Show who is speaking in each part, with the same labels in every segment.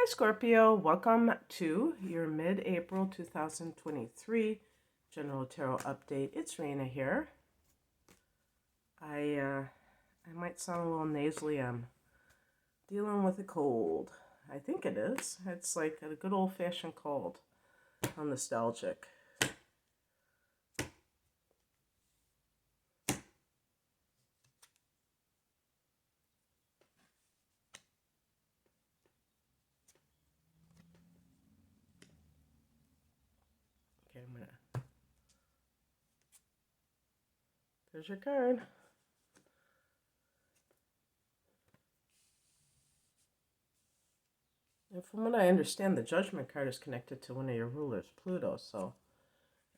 Speaker 1: Scorpio. Welcome to your mid-April 2023 General Tarot Update. It's Raina here. I might sound a little nasally. I'm dealing with a cold. I think it is. It's like a good old-fashioned cold. I'm nostalgic. Okay, there's your card. And from what I understand, the Judgment card is connected to one of your rulers, Pluto, so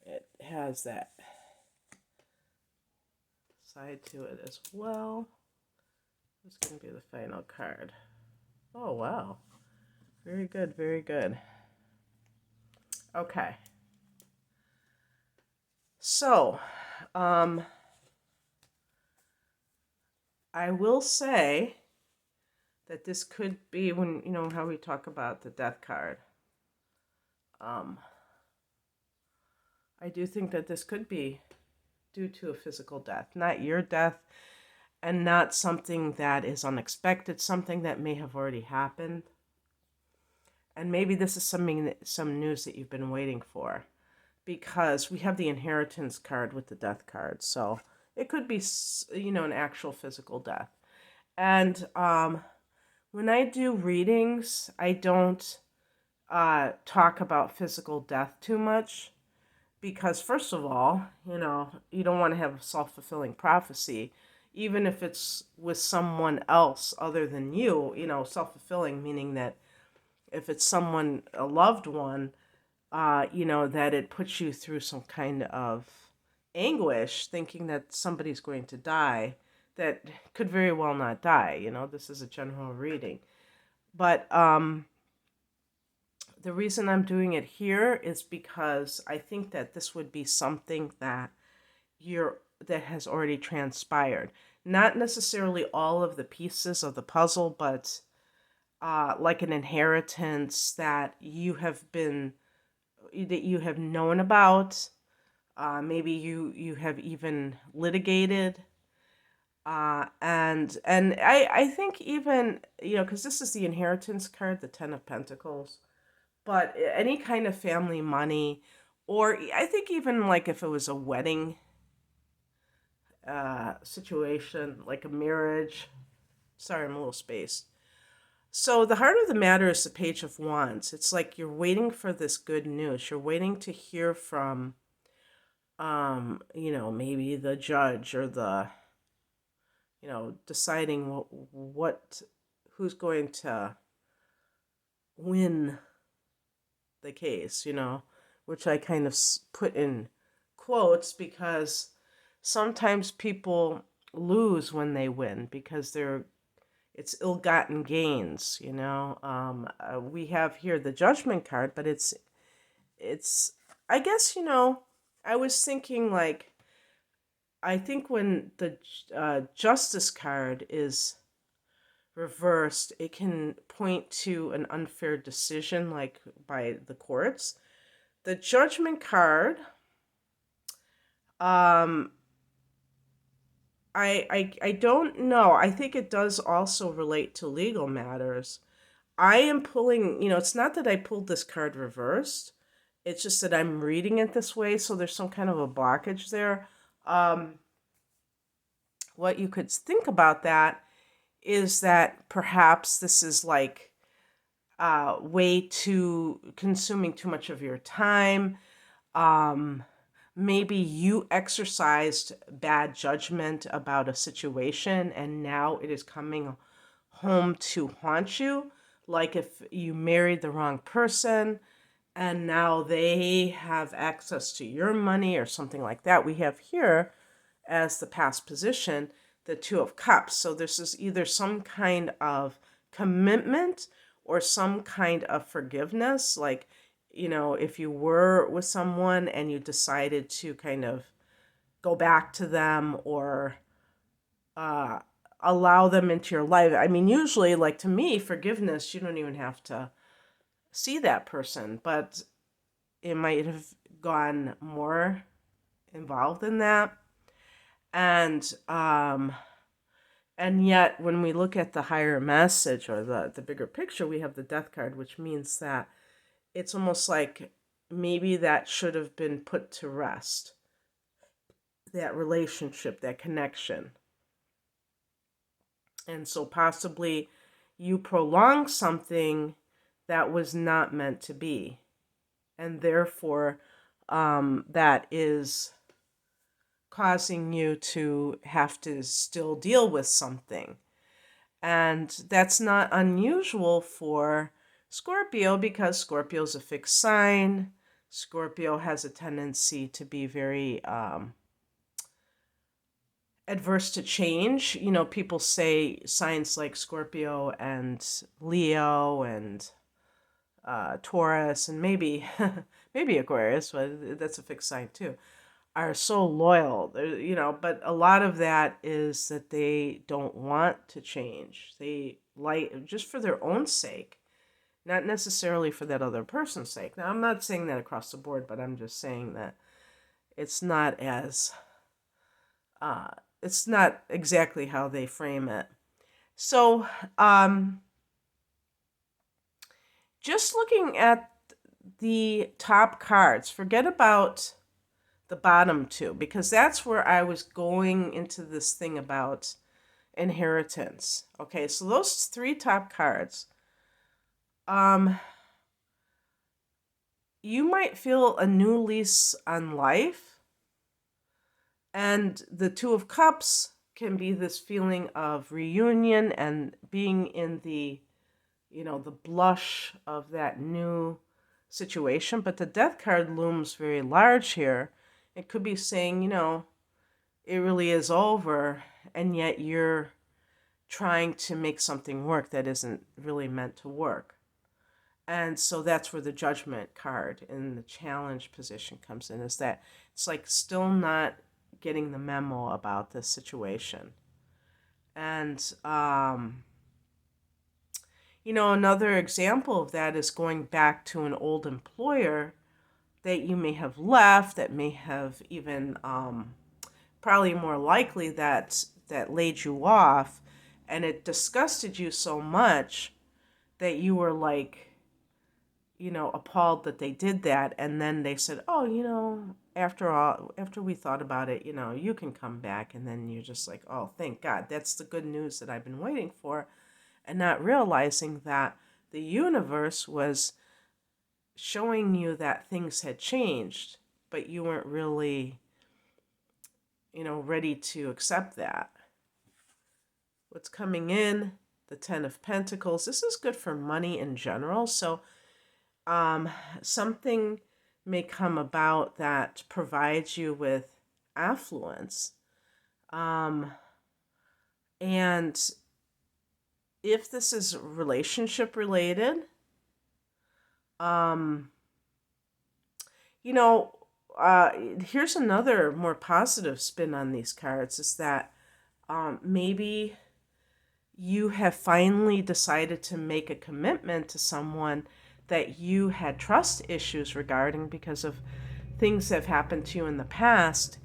Speaker 1: it has that side to it as well. What's going to be the final card? Oh, wow. Very good, very good. Okay. So, I will say that this could be when, how we talk about the death card. I do think that this could be due to a physical death, not your death, and not something that is unexpected, something that may have already happened. And maybe this is some news that you've been waiting for, because we have the inheritance card with the death card. So it could be, an actual physical death. And when I do readings, I don't talk about physical death too much, because first of all, you don't want to have a self-fulfilling prophecy, even if it's with someone else other than you, self-fulfilling, meaning that if it's someone, a loved one, that it puts you through some kind of anguish, thinking that somebody's going to die that could very well not die. This is a general reading. But the reason I'm doing it here is because I think that this would be something that that has already transpired. Not necessarily all of the pieces of the puzzle, but like an inheritance that you have known about. Maybe you have even litigated. And I think even, because this is the inheritance card, the Ten of Pentacles, but any kind of family money, or I think even like if it was a wedding situation, like a marriage. Sorry, I'm a little spaced. So the heart of the matter is the Page of Wands. It's like you're waiting for this good news. You're waiting to hear from, maybe the judge or the, deciding who's going to win the case, which I kind of put in quotes because sometimes people lose when they win because it's ill-gotten gains, we have here the Judgment card, but it's I guess, I was thinking, like, I think when the Justice card is reversed, it can point to an unfair decision, like by the courts. The Judgment card, I don't know. I think it does also relate to legal matters. I am pulling, it's not that I pulled this card reversed. It's just that I'm reading it this way, so there's some kind of a blockage there. What you could think about that is that perhaps this is like way too consuming too much of your time. Maybe you exercised bad judgment about a situation and now it is coming home to haunt you. Like if you married the wrong person and now they have access to your money or something like that. We have here as the past position the Two of Cups. So this is either some kind of commitment or some kind of forgiveness. Like, if you were with someone and you decided to kind of go back to them or allow them into your life. I mean, usually, like, to me, forgiveness, you don't even have to see that person, but it might have gone more involved in that. And and yet when we look at the higher message or the bigger picture, we have the death card, which means that it's almost like maybe that should have been put to rest. That relationship, that connection. And so possibly you prolong something that was not meant to be. And therefore, that is causing you to have to still deal with something. And that's not unusual for Scorpio because Scorpio is a fixed sign. Scorpio has a tendency to be very adverse to change. You know, people say signs like Scorpio and Leo and Taurus and maybe maybe Aquarius, but that's a fixed sign too, are so loyal. You know, but a lot of that is that they don't want to change. They like just for their own sake, not necessarily for that other person's sake. Now, I'm not saying that across the board, but I'm just saying that it's not as uh, it's not exactly how they frame it. So, just looking at the top cards, forget about the bottom two, because that's where I was going into this thing about inheritance. Okay, so those three top cards, um, you might feel a new lease on life, and the Two of Cups can be this feeling of reunion and being in the, you know, the blush of that new situation. But the Death card looms very large here. It could be saying, you know, it really is over, and yet you're trying to make something work that isn't really meant to work. And so that's where the Judgment card in the challenge position comes in, is that it's like still not getting the memo about this situation. And, you know, another example of that is going back to an old employer that you may have left, that may have even, probably more likely that laid you off, and it disgusted you so much that you were like, you know, appalled that they did that. And then they said, oh, you know, after all, after we thought about it, you know, you can come back. And then you're just like, oh, thank God, that's the good news that I've been waiting for. And not realizing that the universe was showing you that things had changed, but you weren't really, you know, ready to accept that. What's coming in? The Ten of Pentacles. This is good for money in general. So um, something may come about that provides you with affluence. Um, and if this is relationship related, um, you know, here's another more positive spin on these cards, is that maybe you have finally decided to make a commitment to someone that you had trust issues regarding because of things that have happened to you in the past.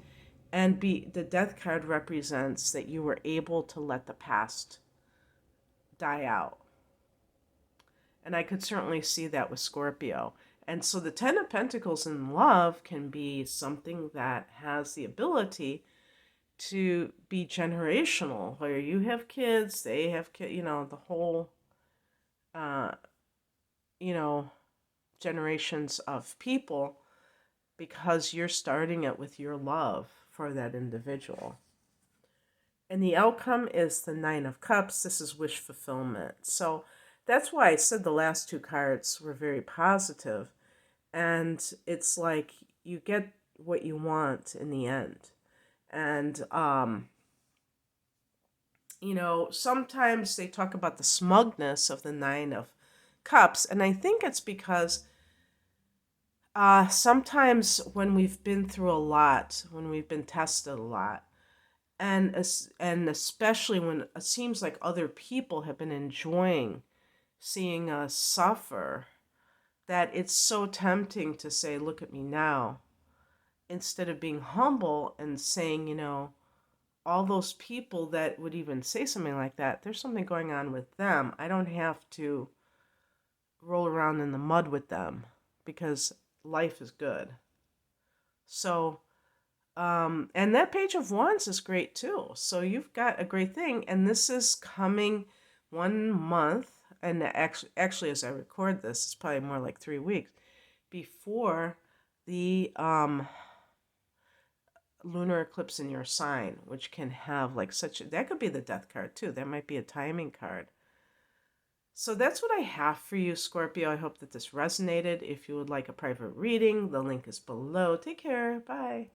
Speaker 1: And the Death card represents that you were able to let the past die out. And I could certainly see that with Scorpio. And so the Ten of Pentacles in love can be something that has the ability to be generational, where you have kids, they have kids, you know, the whole, uh, you know, generations of people, because you're starting it with your love for that individual. And the outcome is the Nine of Cups. This is wish fulfillment. So that's why I said the last two cards were very positive. And it's like you get what you want in the end. And, you know, sometimes they talk about the smugness of the Nine of Cups. And I think it's because sometimes when we've been through a lot, when we've been tested a lot, and especially when it seems like other people have been enjoying seeing us suffer, that it's so tempting to say, look at me now, instead of being humble and saying, all those people that would even say something like that, there's something going on with them. I don't have to roll around in the mud with them because life is good. So, and that Page of Wands is great too. So you've got a great thing, and this is coming 1 month, and actually, as I record this, it's probably more like 3 weeks before the lunar eclipse in your sign, which can have like that could be the death card too. That might be a timing card. So that's what I have for you, Scorpio. I hope that this resonated. If you would like a private reading, the link is below. Take care. Bye.